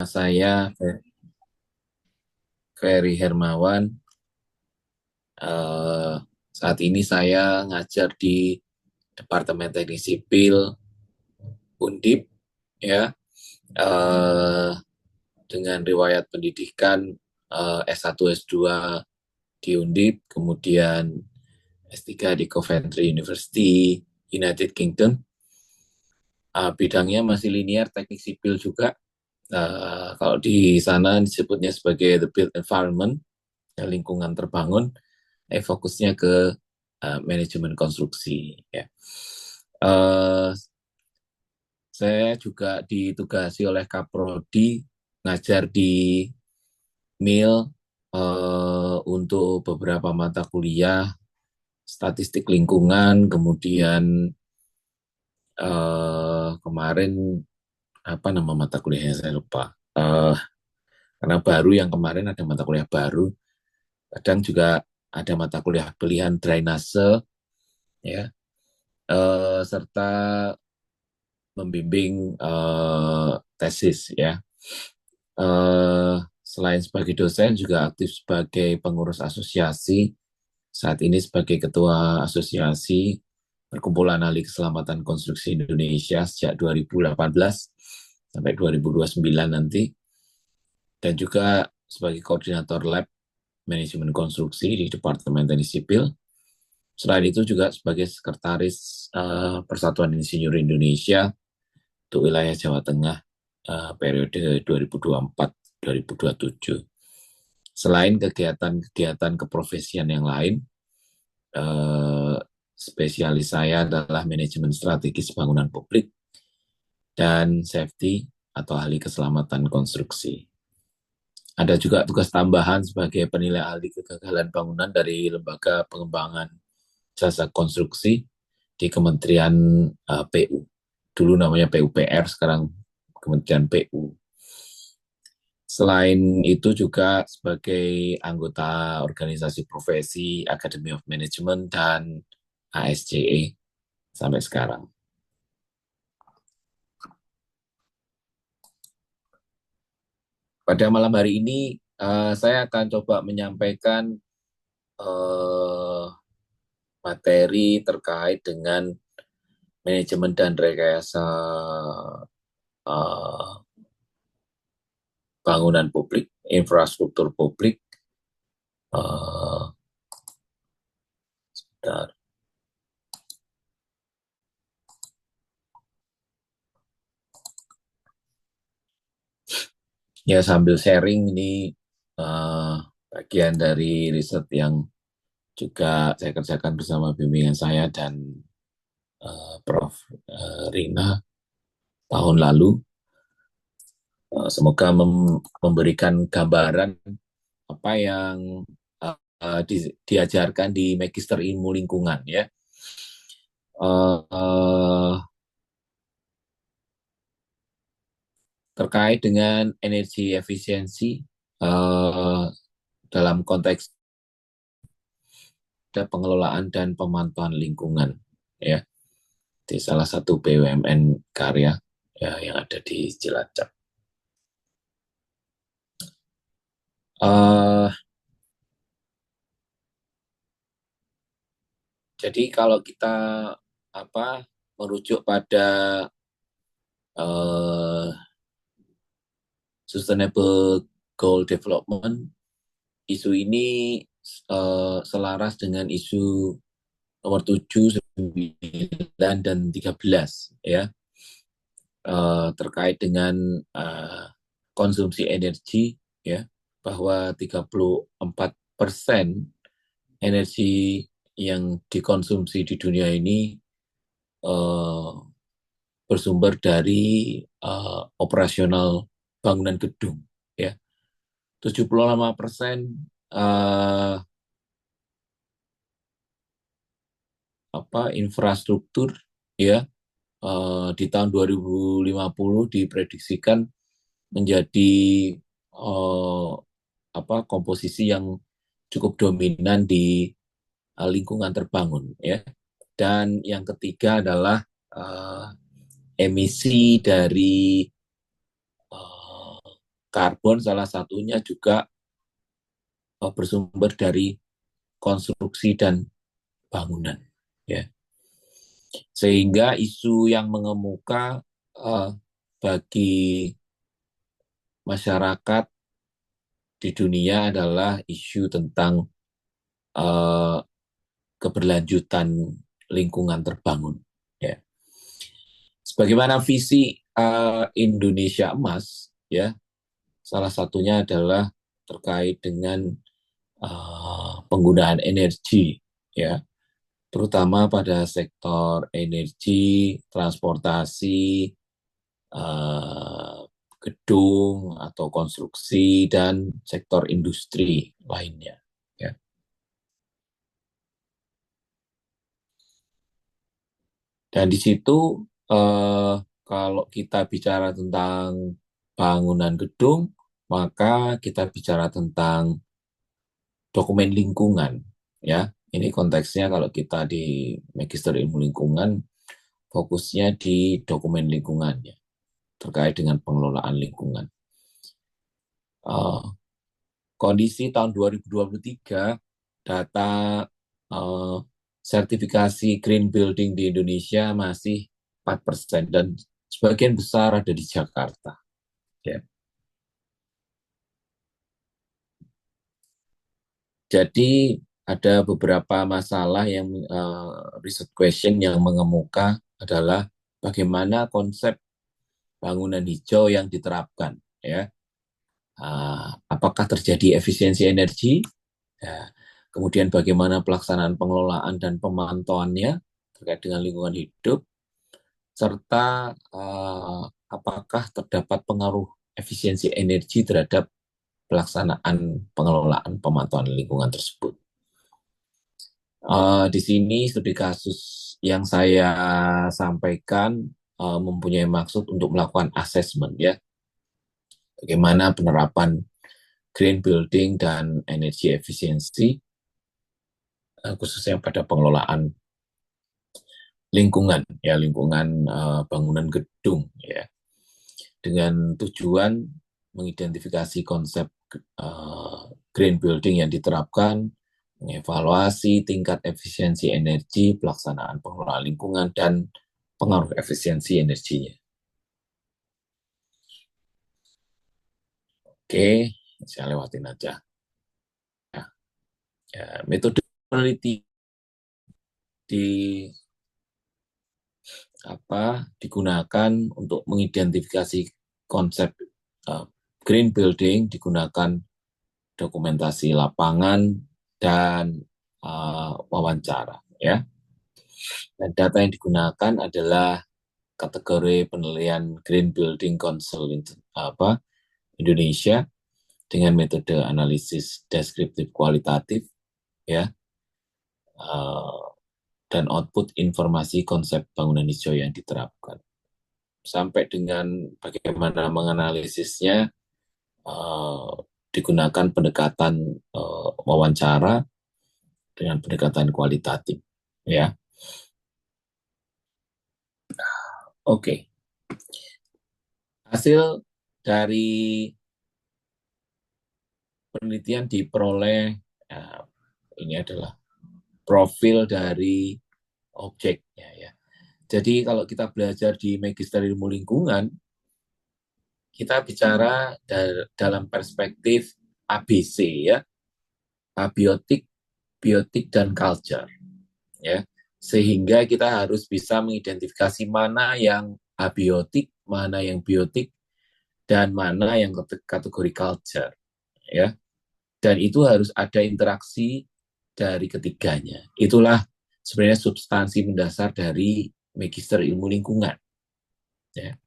saya Ferry Hermawan. Eh, Saat ini saya ngajar di Departemen Teknik Sipil Undip, ya. Eh, dengan riwayat pendidikan S1 S2 di Undip, kemudian S3 di Coventry University, United Kingdom. Bidangnya masih linear teknik sipil juga. Kalau di sana disebutnya sebagai the built environment, lingkungan terbangun. Fokusnya ke manajemen konstruksi. Ya. Uh, saya juga ditugasi oleh Kaprodi ngajar di MIL untuk beberapa mata kuliah, statistik lingkungan, kemudian kemarin apa nama mata kuliahnya saya lupa. Karena baru yang kemarin ada mata kuliah baru, kadang juga ada mata kuliah pilihan drainase, ya, serta membimbing tesis, ya. Selain sebagai dosen juga aktif sebagai pengurus asosiasi, saat ini sebagai ketua asosiasi Perkumpulan Ahli Keselamatan Konstruksi Indonesia sejak 2018 sampai 2029 nanti, dan juga sebagai koordinator lab manajemen konstruksi di Departemen Teknik Sipil. Selain itu juga sebagai sekretaris Persatuan Insinyur Indonesia untuk wilayah Jawa Tengah periode 2024-2027. Selain kegiatan-kegiatan keprofesian yang lain, spesialis saya adalah manajemen strategis bangunan publik dan safety atau ahli keselamatan konstruksi. Ada juga tugas tambahan sebagai penilai ahli kegagalan bangunan dari Lembaga Pengembangan Jasa Konstruksi di Kementerian PU. Dulu namanya PUPR, sekarang Kementerian PU. Selain itu juga sebagai anggota organisasi profesi Academy of Management dan ASCE sampai sekarang. Pada malam hari ini saya akan coba menyampaikan materi terkait dengan manajemen dan rekayasa bangunan publik, infrastruktur publik. Sebentar. Ya, sambil sharing ini bagian dari riset yang juga saya kerjakan bersama bimbingan saya dan Prof. Rina tahun lalu. Semoga memberikan gambaran apa yang diajarkan di Magister Ilmu Lingkungan, ya. Terkait dengan energi efisiensi dalam konteks pengelolaan dan pemantauan lingkungan, ya, di salah satu BUMN karya, ya, yang ada di Cilacap. Jadi kalau kita merujuk pada Sustainable Goal Development, isu ini selaras dengan isu nomor 7, 9, dan 13, ya, terkait dengan konsumsi energi, ya, bahwa 34% energi yang dikonsumsi di dunia ini bersumber dari operasional bangunan gedung, ya. 75% infrastruktur, ya, di tahun 2050 diprediksikan menjadi komposisi yang cukup dominan di lingkungan terbangun, ya. Dan yang ketiga adalah emisi dari karbon salah satunya juga bersumber dari konstruksi dan bangunan, ya. Sehingga isu yang mengemuka bagi masyarakat di dunia adalah isu tentang uh, keberlanjutan lingkungan terbangun. Ya. Sebagaimana visi Indonesia Emas, ya, salah satunya adalah terkait dengan penggunaan energi, ya, terutama pada sektor energi, transportasi, uh, gedung atau konstruksi dan sektor industri lainnya. Ya. Dan di situ kalau kita bicara tentang bangunan gedung, maka kita bicara tentang dokumen lingkungan, ya. Ini konteksnya kalau kita di Magister Ilmu Lingkungan, fokusnya di dokumen lingkungannya terkait dengan pengelolaan lingkungan. Kondisi tahun 2023, data sertifikasi green building di Indonesia masih 4% dan sebagian besar ada di Jakarta. Ya. Jadi ada beberapa masalah yang research question yang mengemuka adalah bagaimana konsep bangunan hijau yang diterapkan, ya. Apakah terjadi efisiensi energi? Ya. Kemudian bagaimana pelaksanaan pengelolaan dan pemantauannya terkait dengan lingkungan hidup, serta apakah terdapat pengaruh efisiensi energi terhadap pelaksanaan pengelolaan pemantauan lingkungan tersebut. Di sini studi kasus yang saya sampaikan mempunyai maksud untuk melakukan assessment, ya, bagaimana penerapan green building dan energi efisiensi khususnya pada pengelolaan lingkungan, ya, lingkungan bangunan gedung, ya, dengan tujuan mengidentifikasi konsep green building yang diterapkan, mengevaluasi tingkat efisiensi energi, pelaksanaan pengelolaan lingkungan, dan pengaruh efisiensi energinya. Oke, saya lewatin aja. Ya, ya, metode peneliti di digunakan untuk mengidentifikasi konsep green building, digunakan dokumentasi lapangan dan wawancara, ya. Dan data yang digunakan adalah kategori penilaian Green Building Council Indonesia dengan metode analisis deskriptif kualitatif, ya, dan output informasi konsep bangunan hijau yang diterapkan. Sampai dengan bagaimana menganalisisnya, digunakan pendekatan wawancara dengan pendekatan kualitatif, ya. Oke. Hasil dari penelitian diperoleh, ini adalah profil dari objeknya, ya. Jadi kalau kita belajar di Magister Ilmu Lingkungan, kita bicara dalam perspektif ABC, ya, abiotik, biotik, dan culture, ya. Sehingga kita harus bisa mengidentifikasi mana yang abiotik, mana yang biotik, dan mana yang kategori culture, ya. Dan itu harus ada interaksi dari ketiganya. Itulah sebenarnya substansi mendasar dari Magister Ilmu Lingkungan, ya.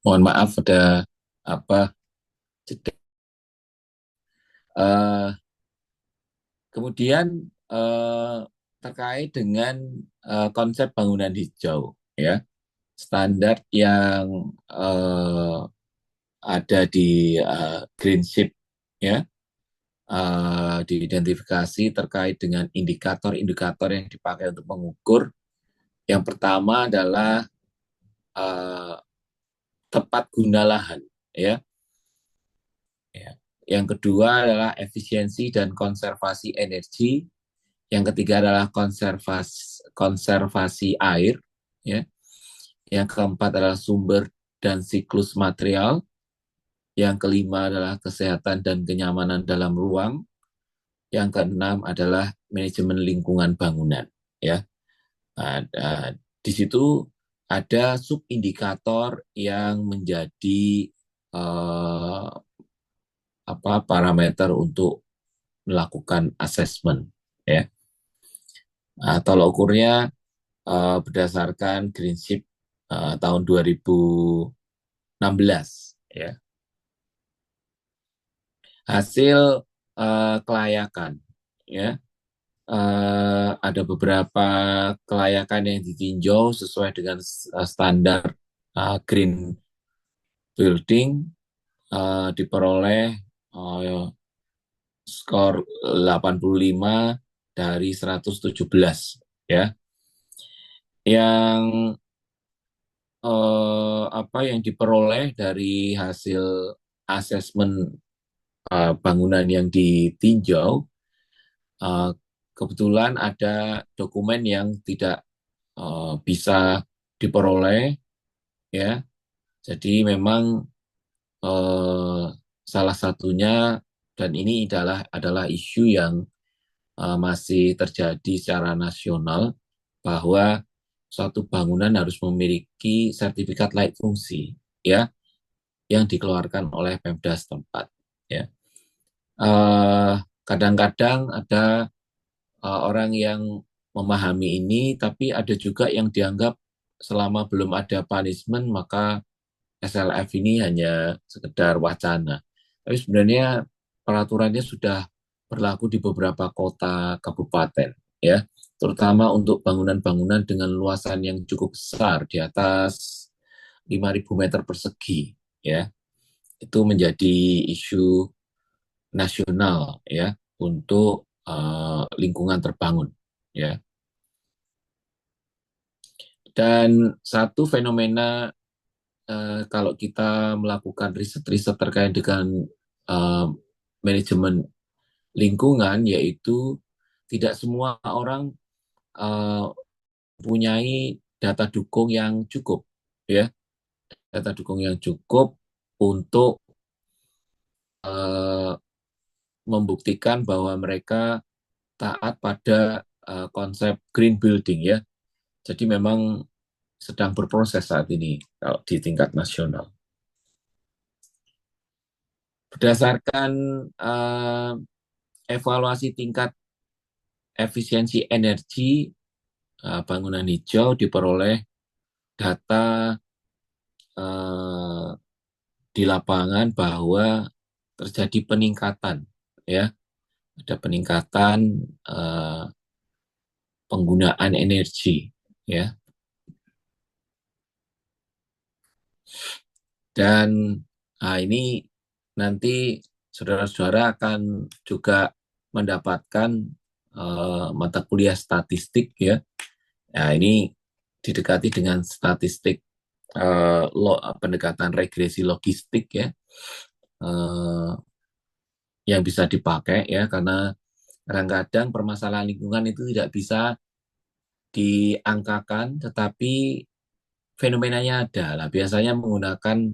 Mohon maaf ada apa jeda. Eh, Kemudian eh, terkait dengan konsep bangunan hijau, ya, standar yang ada di Green Ship, ya, diidentifikasi terkait dengan indikator-indikator yang dipakai untuk mengukur. Yang pertama adalah eh, tepat guna lahan, ya. Ya. Yang kedua adalah efisiensi dan konservasi energi. Yang ketiga adalah konservasi air, ya. Yang keempat adalah sumber dan siklus material. Yang kelima adalah kesehatan dan kenyamanan dalam ruang. Yang keenam adalah manajemen lingkungan bangunan, ya. Di situ ada subindikator yang menjadi eh, parameter untuk melakukan assessment, ya. Tolak ukurnya berdasarkan Green Ship tahun 2016, ya. Hasil kelayakan, ya. Ada beberapa kelayakan yang ditinjau sesuai dengan standar green building, diperoleh uh, skor 85 dari 117, ya. Yang yang diperoleh dari hasil asesmen bangunan yang ditinjau, uh, kebetulan ada dokumen yang tidak bisa diperoleh, ya. Jadi memang uh, salah satunya, dan ini adalah isu yang masih terjadi secara nasional, bahwa suatu bangunan harus memiliki sertifikat layak fungsi, ya, yang dikeluarkan oleh Pemda setempat, ya. Eh, Kadang-kadang ada orang yang memahami ini, tapi ada juga yang dianggap selama belum ada punishment maka SLF ini hanya sekedar wacana. Tapi sebenarnya peraturannya sudah berlaku di beberapa kota kabupaten, ya, terutama untuk bangunan-bangunan dengan luasan yang cukup besar di atas 5.000 meter persegi, ya. Itu menjadi isu nasional, ya, untuk lingkungan terbangun, ya. Dan satu fenomena kalau kita melakukan riset-riset terkait dengan uh, manajemen lingkungan, yaitu tidak semua orang uh, mempunyai data dukung yang cukup, ya, data dukung yang cukup untuk uh, membuktikan bahwa mereka taat pada konsep green building, ya. Jadi memang sedang berproses saat ini kalau di tingkat nasional. Berdasarkan uh, evaluasi tingkat efisiensi energi bangunan hijau, diperoleh data uh, di lapangan bahwa terjadi peningkatan, ya, ada peningkatan uh, penggunaan energi, ya. Dan ini nanti saudara-saudara akan juga mendapatkan mata kuliah statistik, ya. Nah, ini didekati dengan statistik pendekatan regresi logistik, ya, yang bisa dipakai, ya, karena kadang-kadang permasalahan lingkungan itu tidak bisa diangkakan, tetapi fenomenanya ada lah. Biasanya menggunakan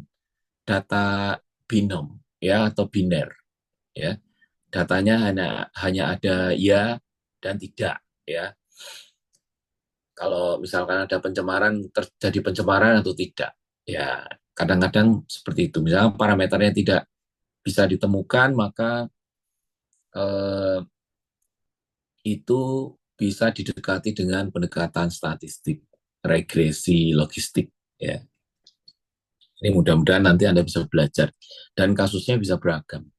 data binom, ya, atau biner, ya. Datanya hanya ada ya dan tidak, ya. Kalau misalkan ada pencemaran, terjadi pencemaran atau tidak, ya, kadang-kadang seperti itu. Misalnya parameternya tidak bisa ditemukan, maka eh, itu bisa didekati dengan pendekatan statistik, regresi logistik, ya. Ini mudah-mudahan nanti Anda bisa belajar dan kasusnya bisa beragam.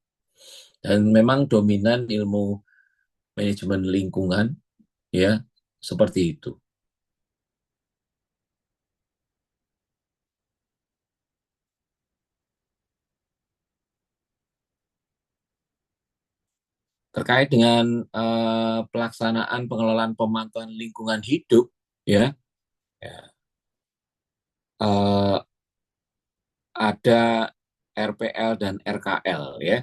Dan memang dominan ilmu manajemen lingkungan ya seperti itu. Terkait dengan pelaksanaan pengelolaan pemantauan lingkungan hidup ya, ya eh, ada RPL dan RKL ya.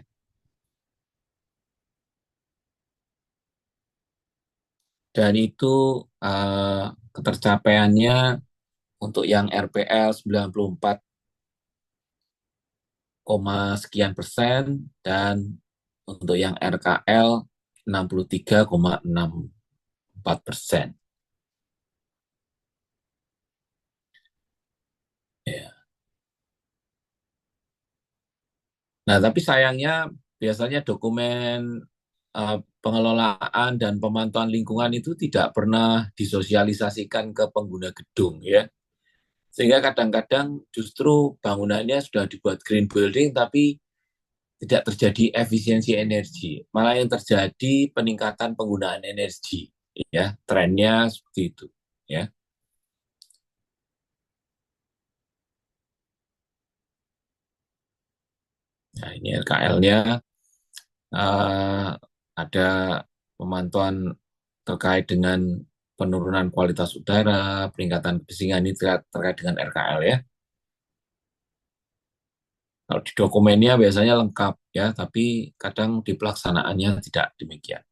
Dan itu ketercapaiannya untuk yang RPL 94, sekian persen dan untuk yang RKL 63,64%. Ya. Nah, tapi sayangnya biasanya dokumen pengelolaan dan pemantauan lingkungan itu tidak pernah disosialisasikan ke pengguna gedung ya. Sehingga kadang-kadang justru bangunannya sudah dibuat green building tapi tidak terjadi efisiensi energi. Malah yang terjadi peningkatan penggunaan energi ya. Trennya seperti itu ya. Nah, ini RKL-nya ada pemantauan terkait dengan penurunan kualitas udara, peningkatan kebisingan ini terkait dengan RKL ya. Kalau di dokumennya biasanya lengkap ya, tapi kadang di pelaksanaannya tidak demikian.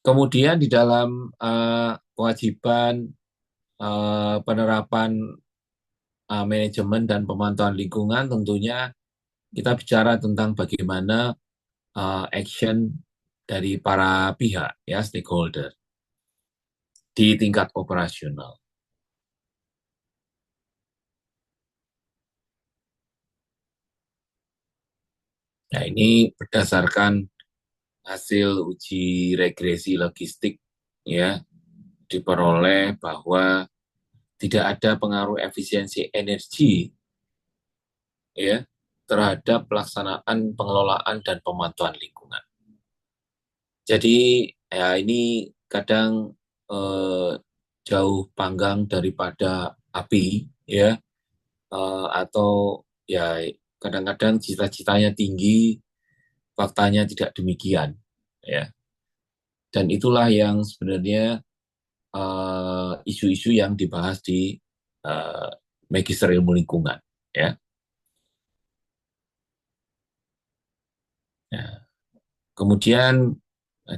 Kemudian di dalam kewajiban penerapan manajemen dan pemantauan lingkungan tentunya kita bicara tentang bagaimana action dari para pihak ya stakeholder di tingkat operasional. Nah, ini berdasarkan hasil uji regresi logistik ya diperoleh bahwa tidak ada pengaruh efisiensi energi ya terhadap pelaksanaan pengelolaan dan pemantauan lingkungan. Jadi ya ini kadang eh, jauh panggang daripada api ya atau ya kadang-kadang cita-citanya tinggi, faktanya tidak demikian ya. Dan itulah yang sebenarnya isu-isu yang dibahas di uh, Magister Ilmu Lingkungan ya. Nah, kemudian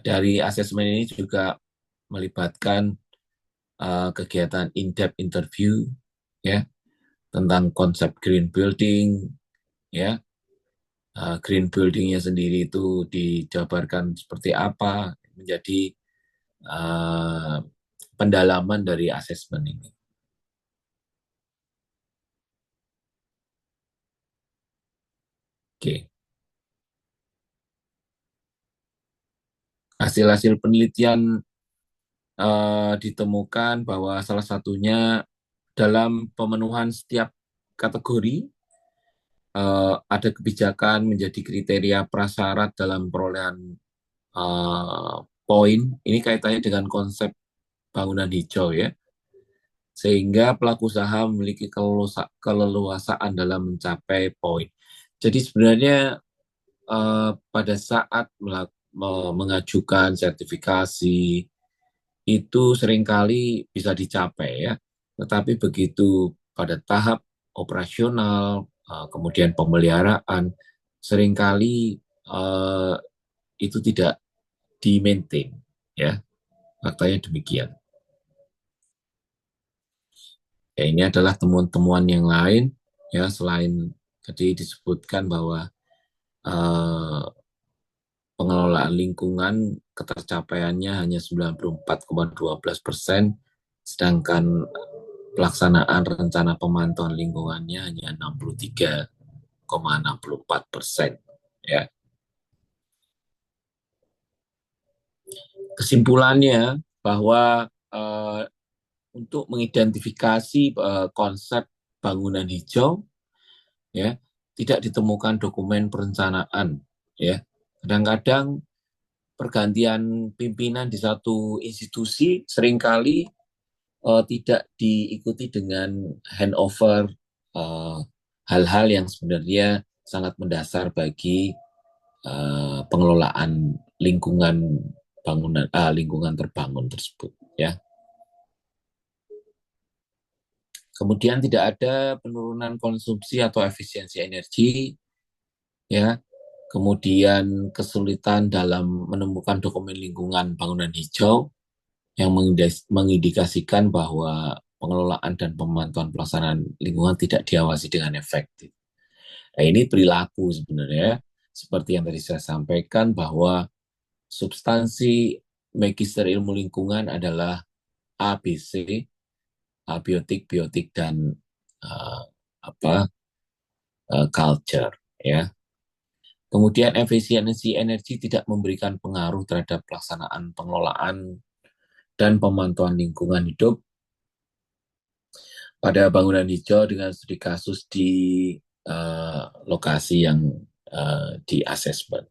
dari asesmen ini juga melibatkan kegiatan in-depth interview ya tentang konsep green building ya. Green buildingnya sendiri itu dijabarkan seperti apa menjadi uh, pendalaman dari asesmen ini. Oke, hasil-hasil penelitian ditemukan bahwa salah satunya dalam pemenuhan setiap kategori ada kebijakan menjadi kriteria prasyarat dalam perolehan uh, poin. Ini kaitannya dengan konsep bangunan hijau ya, sehingga pelaku usaha memiliki keleluasaan dalam mencapai poin. Jadi sebenarnya pada saat mengajukan sertifikasi itu seringkali bisa dicapai ya. Tetapi begitu pada tahap operasional, kemudian pemeliharaan, seringkali itu tidak di-maintain ya. Faktanya demikian. Ya, ini adalah temuan-temuan yang lain ya selain tadi disebutkan bahwa eh, pengelolaan lingkungan ketercapaiannya hanya 94,12%, sedangkan pelaksanaan rencana pemantauan lingkungannya hanya 63,64%. Ya. Kesimpulannya bahwa untuk mengidentifikasi konsep bangunan hijau, ya, tidak ditemukan dokumen perencanaan, ya. Kadang-kadang pergantian pimpinan di satu institusi seringkali tidak diikuti dengan handover uh, hal-hal yang sebenarnya sangat mendasar bagi pengelolaan lingkungan terbangun tersebut, ya. Kemudian tidak ada penurunan konsumsi atau efisiensi energi, ya. Kemudian kesulitan dalam menemukan dokumen lingkungan bangunan hijau yang mengindikasikan bahwa pengelolaan dan pemantauan pelaksanaan lingkungan tidak diawasi dengan efektif. Nah, ini perilaku sebenarnya, seperti yang tadi saya sampaikan bahwa substansi magister ilmu lingkungan adalah ABC, abiotik, biotik, dan uh, culture, ya. Kemudian efisiensi energi tidak memberikan pengaruh terhadap pelaksanaan pengelolaan dan pemantauan lingkungan hidup pada bangunan hijau dengan studi kasus di lokasi yang di asesmen.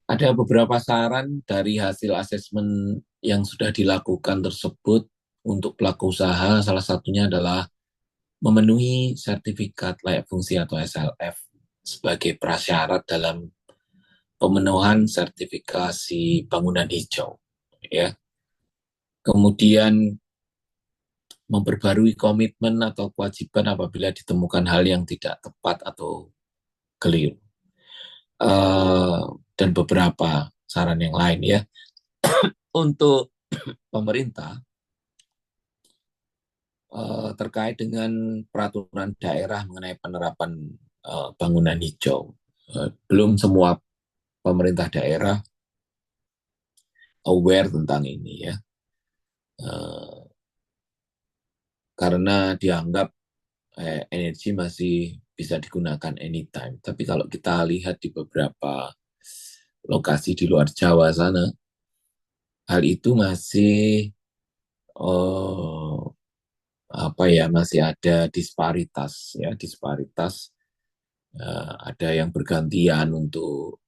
Ada beberapa saran dari hasil asesmen yang sudah dilakukan tersebut untuk pelaku usaha. Salah satunya adalah memenuhi sertifikat layak fungsi atau SLF sebagai prasyarat dalam pemenuhan sertifikasi bangunan hijau, ya. Kemudian memperbarui komitmen atau kewajiban apabila ditemukan hal yang tidak tepat atau keliru. Dan beberapa saran yang lain, ya. Untuk pemerintah, terkait dengan peraturan daerah mengenai penerapan bangunan hijau, belum semua pemerintah daerah aware tentang ini, ya. Karena dianggap energi masih bisa digunakan anytime. Tapi kalau kita lihat di beberapa lokasi di luar Jawa sana, hal itu masih masih ada disparitas, ya, disparitas. Ada yang bergantian untuk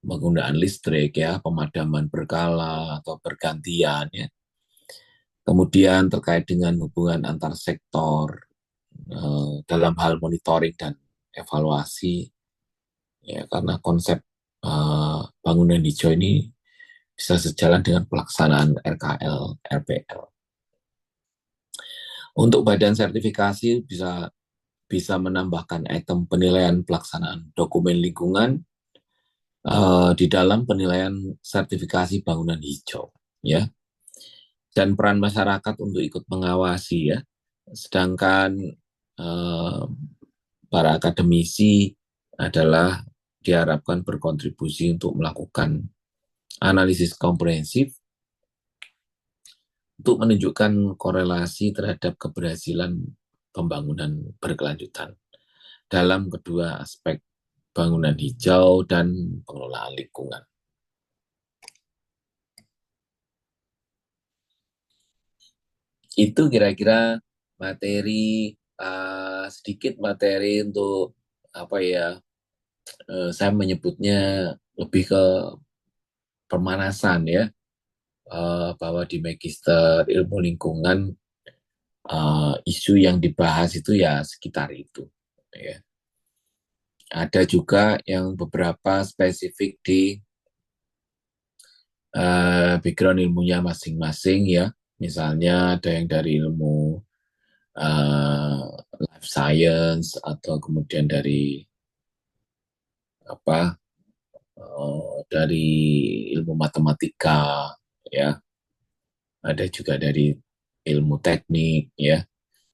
penggunaan listrik, ya, pemadaman berkala atau bergantian, ya. Kemudian terkait dengan hubungan antar sektor dalam hal monitoring dan evaluasi, ya, karena konsep bangunan hijau ini bisa sejalan dengan pelaksanaan RKL, RPL. Untuk badan sertifikasi bisa menambahkan item penilaian pelaksanaan dokumen lingkungan di dalam penilaian sertifikasi bangunan hijau, ya, dan peran masyarakat untuk ikut mengawasi, ya. Sedangkan para akademisi adalah diharapkan berkontribusi untuk melakukan analisis komprehensif untuk menunjukkan korelasi terhadap keberhasilan pembangunan berkelanjutan dalam kedua aspek bangunan hijau dan pengelolaan lingkungan. Itu kira-kira materi, sedikit materi untuk apa ya, saya menyebutnya lebih ke pemanasan, ya, bahwa di Magister Ilmu Lingkungan isu yang dibahas itu ya sekitar itu, ya. Ada juga yang beberapa spesifik di background ilmunya masing-masing, ya. Misalnya ada yang dari ilmu life science atau kemudian dari apa dari ilmu matematika, ya. Ada juga dari ilmu teknik, ya.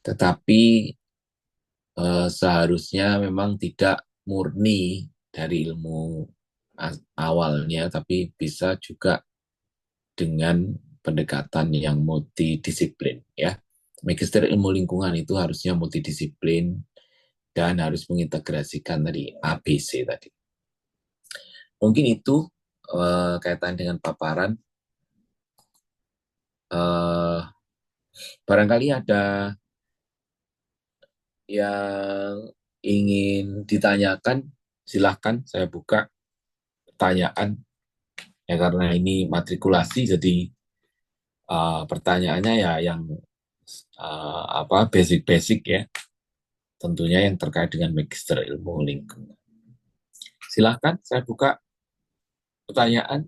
Tetapi seharusnya memang tidak murni dari ilmu awalnya, tapi bisa juga dengan pendekatan yang multidisiplin, ya. Magister ilmu lingkungan itu harusnya multidisiplin dan harus mengintegrasikan tadi ABC tadi. Mungkin itu kaitan dengan paparan. Eh, Barangkali ada yang ingin ditanyakan, silahkan saya buka pertanyaan. Ya karena ini matrikulasi, jadi pertanyaannya ya yang apa basic-basic ya, tentunya yang terkait dengan magister ilmu lingkungan. Silahkan saya buka pertanyaan.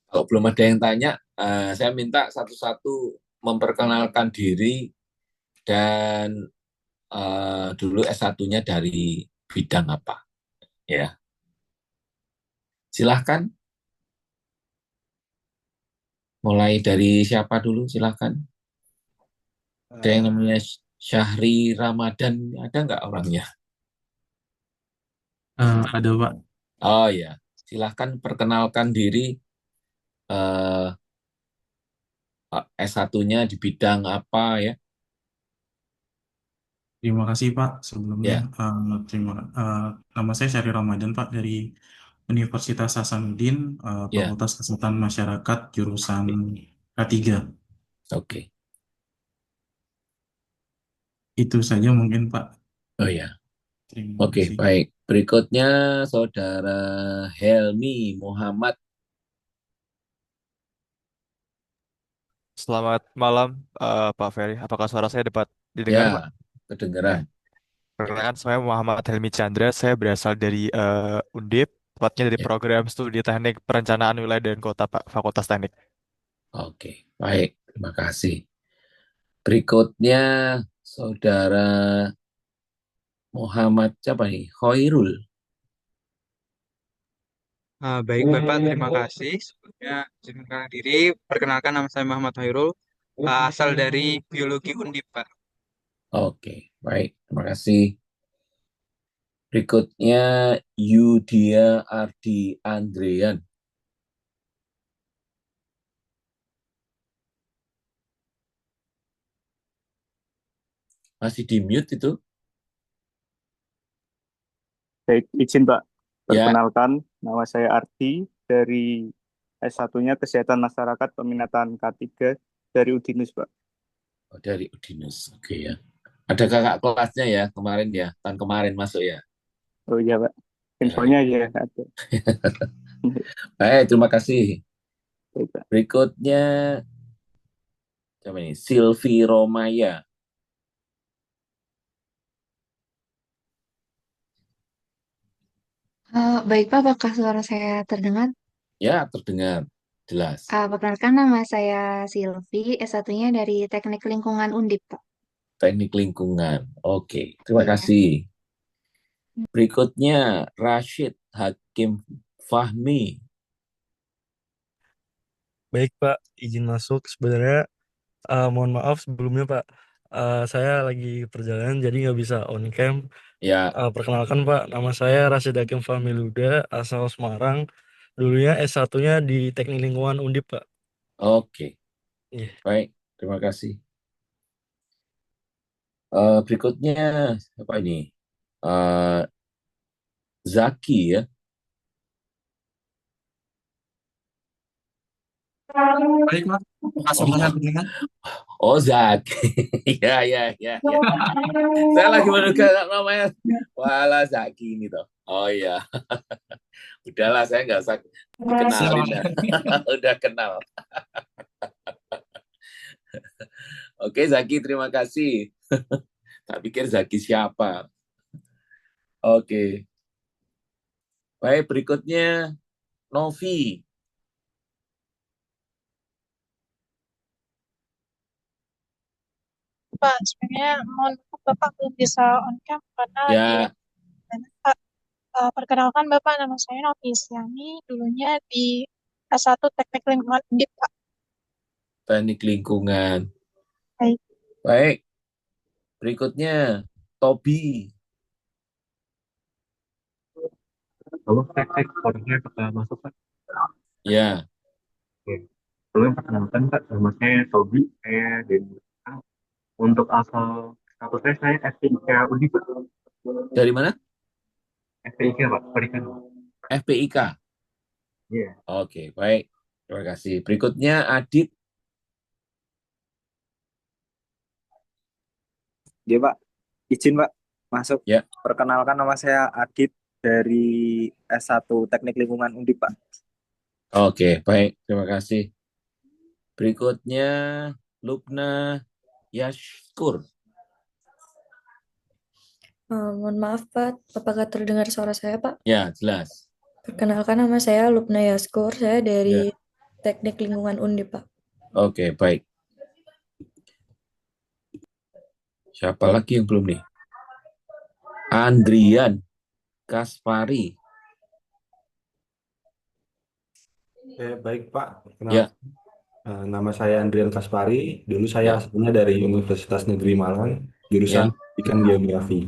Kalau belum ada yang tanya, saya minta satu-satu memperkenalkan diri dan dulu S1-nya dari bidang apa. Ya, silahkan. Mulai dari siapa dulu, silahkan. Ada yang Eh, namanya Syahri Ramadan, ada nggak orangnya? ada Pak. Oh ya, silahkan perkenalkan diri, eh, S1-nya di bidang apa ya? Terima kasih Pak sebelumnya. Ya, Nama saya Syahri Ramadan Pak dari Universitas Hasanuddin, ya, Fakultas Kesehatan Masyarakat jurusan K3. oke. Itu saja mungkin Pak. Oh ya, Terima oke, kasih. baik. Berikutnya Saudara Helmi Muhammad. Selamat malam, Pak Ferry. Apakah suara saya dapat didengar, Pak? Ya, Ya. kedengeran. Perkenalkan, saya Muhammad Helmi Chandra. Saya berasal dari Undip, tepatnya dari Ya, program studi Teknik Perencanaan Wilayah dan Kota, Pak, Fakultas Teknik. oke, baik. Terima kasih. Berikutnya Saudara Muhammad siapa nih? Khairul. Baik Bapak, terima kasih. Sebelumnya izin mengenalkan diri. Perkenalkan nama saya Muhammad Hairul, asal dari Biologi Undip, Pak. Oke, baik. Terima kasih. Berikutnya Yudia Ardi Andrean. Masih di mute itu? Baik, izin Pak. Ya, Perkenalkan, nama saya Ardi dari S1-nya Kesehatan Masyarakat Peminatan K3 dari Udinus, Pak. oh, dari Udinus. Oke ya. Ada kakak kelasnya ya kemarin ya, tahun kemarin masuk ya. Oh iya, Pak. Baik, Infonya ya ada. baik, terima kasih. Baik, Pak. Berikutnya siapa ini? Silvi Romaya. Baik Pak, apakah suara saya terdengar? Ya, terdengar jelas. Perkenalkan nama saya Silvi, S1-nya dari Teknik Lingkungan Undip, Pak. Teknik lingkungan. Oke, terima Iya. kasih. Berikutnya Rashid Hakim Fahmi. Baik Pak, izin masuk. Sebenarnya mohon maaf sebelumnya Pak, saya lagi perjalanan jadi nggak bisa on cam. Ya, Perkenalkan Pak, nama saya Rasid Hakim Fahmiluda, asal Semarang. Dulunya S1-nya di Teknik Lingkungan Undip Pak. oke. Iya. Baik, terima kasih. Berikutnya apa ini? Eh, Zaki ya. Baik Pak, apakah suara saya Oh, terdengar? oh Zaki. Ya, ya, ya, ya. Saya lagi menduga namanya. Walah Zaki ini toh. Oh iya, udahlah saya nggak usah dikenalin dah. Silakan. Udah kenal. Oke Zaki, terima kasih. Tak pikir Zaki siapa. Oke, baik berikutnya Novi. Pak, sebenarnya mohon maaf Bapak belum bisa on cam karena lagi ada Ya, banyak, Pak. Perkenalkan Bapak, nama saya Novi Isyani, dulunya di S1 Teknik Lingkungan Undip, Pak. teknik lingkungan. Baik. Baik, berikutnya Tobi. Halo, cek, cek. Orangnya apakah masuk, Pak? Ya, Oke. Sebelum perkenalkan Pak, nama saya Tobi, saya dari Jepang. Untuk asal statusnya saya FPIK Undip, Pak. Dari mana? FPIK Pak, perikanan. FPIK. Iya. Oke, baik. Terima kasih. Berikutnya Adit. Ya Pak, izin Pak masuk. Ya. Perkenalkan nama saya Adit dari S1 Teknik Lingkungan Undip Pak. Oke, baik. Terima kasih. Berikutnya Lubna Yashkur. Mohon maaf Pak, apakah terdengar suara saya Pak? Ya, jelas. Perkenalkan nama saya Lubna Yaskur, saya dari Ya. Teknik Lingkungan Undip Pak. Oke, baik. Siapa lagi yang belum nih? Andrian Kaspari. Baik Pak, Ya. nama saya Andrian Kaspari. Dulu saya Ya. asalnya dari Universitas Negeri Malang, jurusan Pendidikan Geografi.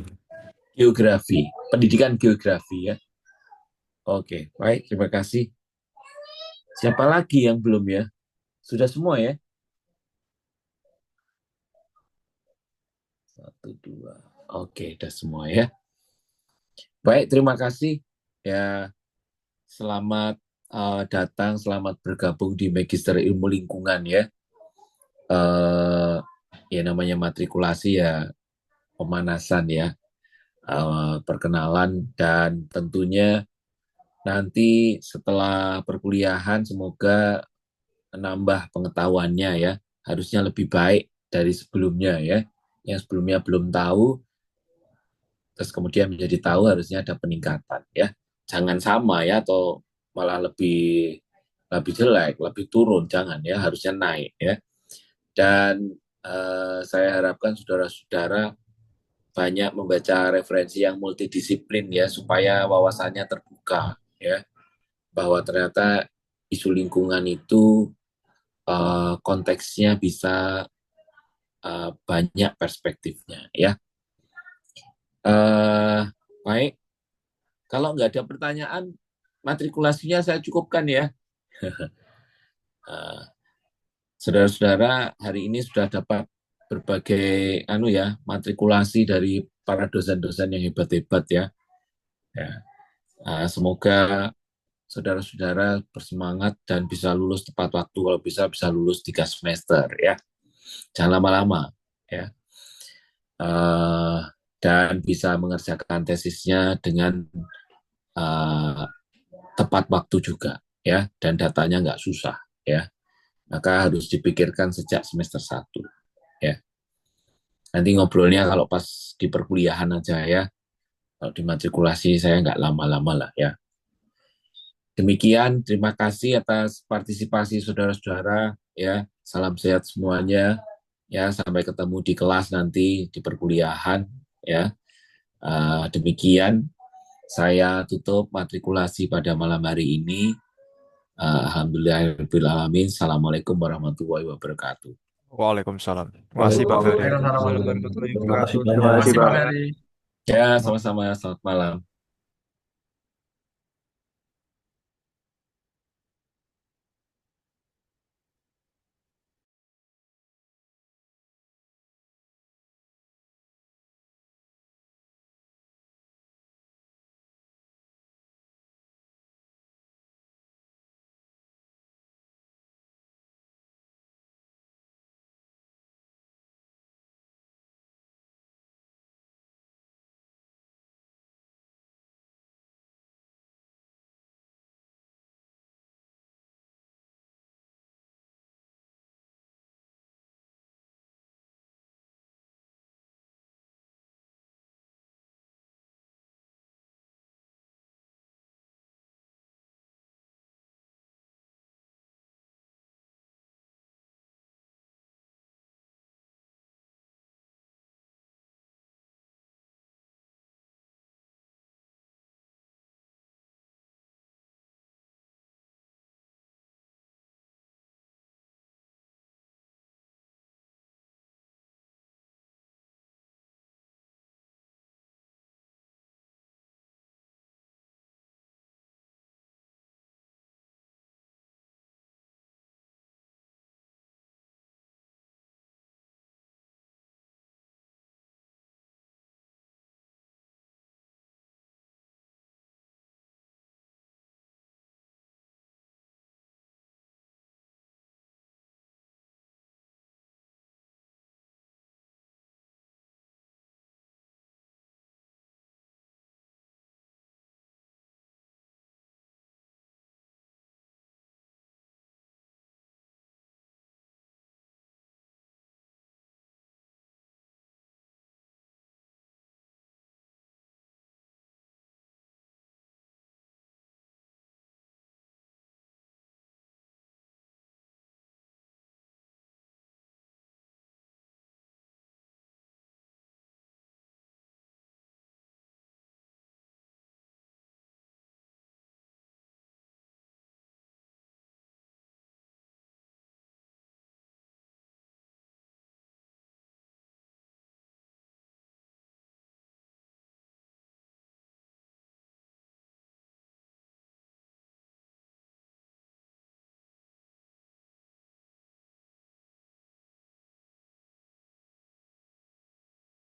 Geografi, pendidikan geografi ya. Oke, baik, terima kasih. Siapa lagi yang belum ya? Sudah semua ya? 1, 2. Oke, sudah semua ya. Baik, terima kasih. Ya, selamat datang, selamat bergabung di Magister Ilmu Lingkungan ya. Ya namanya matrikulasi ya pemanasan ya. Perkenalan dan tentunya nanti setelah perkuliahan semoga menambah pengetahuannya ya, harusnya lebih baik dari sebelumnya ya. Yang sebelumnya belum tahu, terus kemudian menjadi tahu, harusnya ada peningkatan ya. Jangan sama ya, atau malah lebih jelek, lebih turun, jangan ya, harusnya naik ya. Dan saya harapkan saudara-saudara banyak membaca referensi yang multidisiplin ya, supaya wawasannya terbuka ya, bahwa ternyata isu lingkungan itu konteksnya bisa banyak perspektifnya ya. Baik, kalau nggak ada pertanyaan, matrikulasinya saya cukupkan ya. Saudara-saudara hari ini sudah dapat berbagai matrikulasi dari para dosen-dosen yang hebat-hebat ya. Semoga saudara-saudara bersemangat dan bisa lulus tepat waktu, kalau bisa lulus 3 semester ya. Jangan lama-lama ya. Dan bisa mengerjakan tesisnya dengan tepat waktu juga ya, dan datanya nggak susah ya. Maka harus dipikirkan sejak semester 1 ya. Nanti ngobrolnya kalau pas di perkuliahan aja ya. Kalau di matrikulasi saya nggak lama-lama lah ya. Demikian, terima kasih atas partisipasi saudara-saudara ya. Salam sehat semuanya ya, sampai ketemu di kelas nanti di perkuliahan ya. Demikian saya tutup matrikulasi pada malam hari ini. Alhamdulillahirrahmanirrahim. Assalamualaikum warahmatullahi wabarakatuh. Waalaikumsalam. Terima kasih Pak Ferry. Waalaikumsalam warahmatullahi Terima kasih wabarakatuh. banyak. Terima kasih Pak Pak. Ferry. Ya, sama-sama. Selamat malam.